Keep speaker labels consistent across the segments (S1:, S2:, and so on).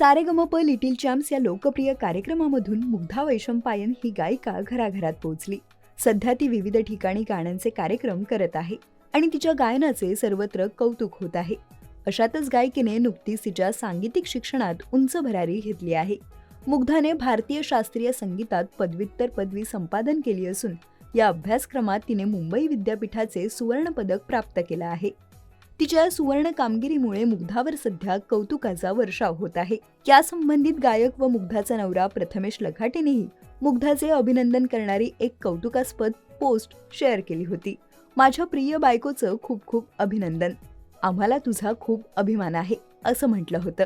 S1: Sa Re Ga Ma Pa little champs या लोकप्रिय कार्यक्रमामधून मुग्धा वैशंपायन ही गायिका घराघरात पोहोचली. सध्या ती विविध ठिकाणी गाण्यांचे कार्यक्रम करत आहे आणि तिच्या गायनाचे सर्वत्र कौतुक होत आहे. अशातच गायिकेने नुकतीच तिच्या सांगीतिक शिक्षणात उंच भरारी घेतली आहे. मुग्धाने भारतीय शास्त्रीय संगीतात पदव्युत्तर पदवी संपादन केली असून या अभ्यासक्रमात तिने मुंबई विद्यापीठाचे सुवर्ण पदक प्राप्त केलं आहे. तिच्या सुवर्ण कामगिरीमुळे मुग्धावर सध्या कौतुकाचा वर्षाव होत आहे. या संबंधित गायक व मुग्धाचा नवरा प्रथमेश लखाटेनेही मुग्धाचे अभिनंदन करणारी एक कौतुकास्पद पोस्ट शेअर केली होती. माझ्या प्रिय बायकोचं खूप खूप अभिनंदन. आम्हाला तुझा खूप अभिमान आहे असं म्हटलं होतं.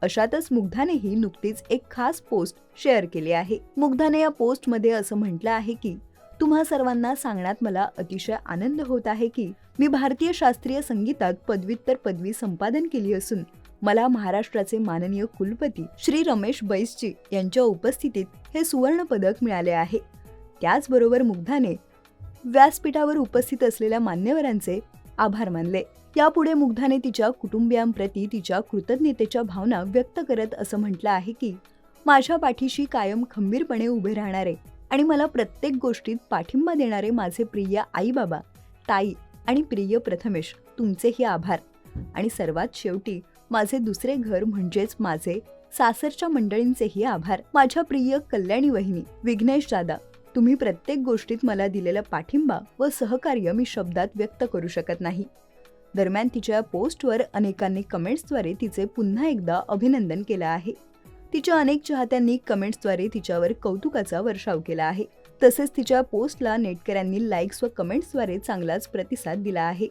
S1: अशातच मुग्धानेही नुकतीच एक खास पोस्ट शेअर केली आहे. मुग्धाने या पोस्टमध्ये असं म्हटलं आहे की तुम्हा सर्वांना सांगण्यात मला अतिशय आनंद होत आहे की मी भारतीय शास्त्रीय संगीतात पदव्युत्तर पदवी संपादन केली असून मला महाराष्ट्राचे माननीय कुलपती श्री रमेश बैसजी यांच्या उपस्थितीत हे सुवर्ण पदक मिळाले आहे. त्याचबरोबर मुग्धाने व्यासपीठावर उपस्थित असलेल्या मान्यवरांचे आभार मानले. यापुढे मुग्धाने तिच्या कुटुंबियांप्रती तिच्या कृतज्ञतेच्या भावना व्यक्त करत असं म्हटलं आहे की माझ्या पाठीशी कायम खंबीरपणे उभे राहणारे आणि मला प्रत्येक गोष्टीत पाठिंबा देणारे माझे प्रिय आई बाबा, ताई आणि प्रिय प्रथमेश तुमचेही आभार. आणि सर्वात शेवटी माझे दुसरे घर म्हणजेच माझे सासरच्या मंडळींचेही आभार. माझ्या प्रिय कल्याणी वहिनी, विघ्नेश दादा, तुम्ही प्रत्येक गोष्टीत मला दिलेला पाठिंबा व सहकार्य मी शब्दात व्यक्त करू शकत नाही. दरम्यान तिच्या पोस्टवर अनेकांनी कमेंट्सद्वारे तिचे पुन्हा एकदा अभिनंदन केलं आहे. तिच्या अनेक चाहत्यांनी कमेंट्सद्वारे तिच्यावर कौतुकाचा वर्षाव केला आहे. तसेच तिच्या पोस्टला नेटकऱ्यांनी लाईक्स व कमेंट्सद्वारे चांगलाच प्रतिसाद दिला आहे.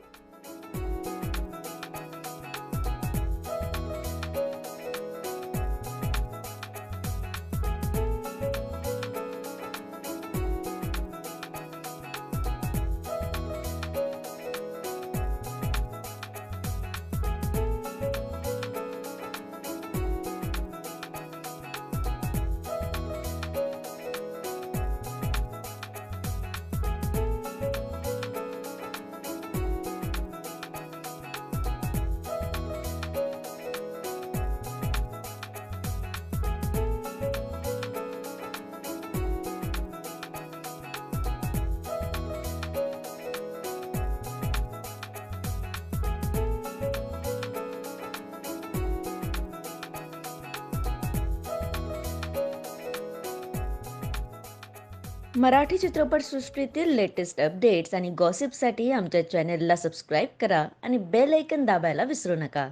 S2: मराठी चित्रपटसृष्टीतील लेटेस्ट अपडेट्स आणि गॉसिपसाठी आमच्या चॅनेलला सबस्क्राईब करा आणि बेल ऐकन दाबायला विसरू नका.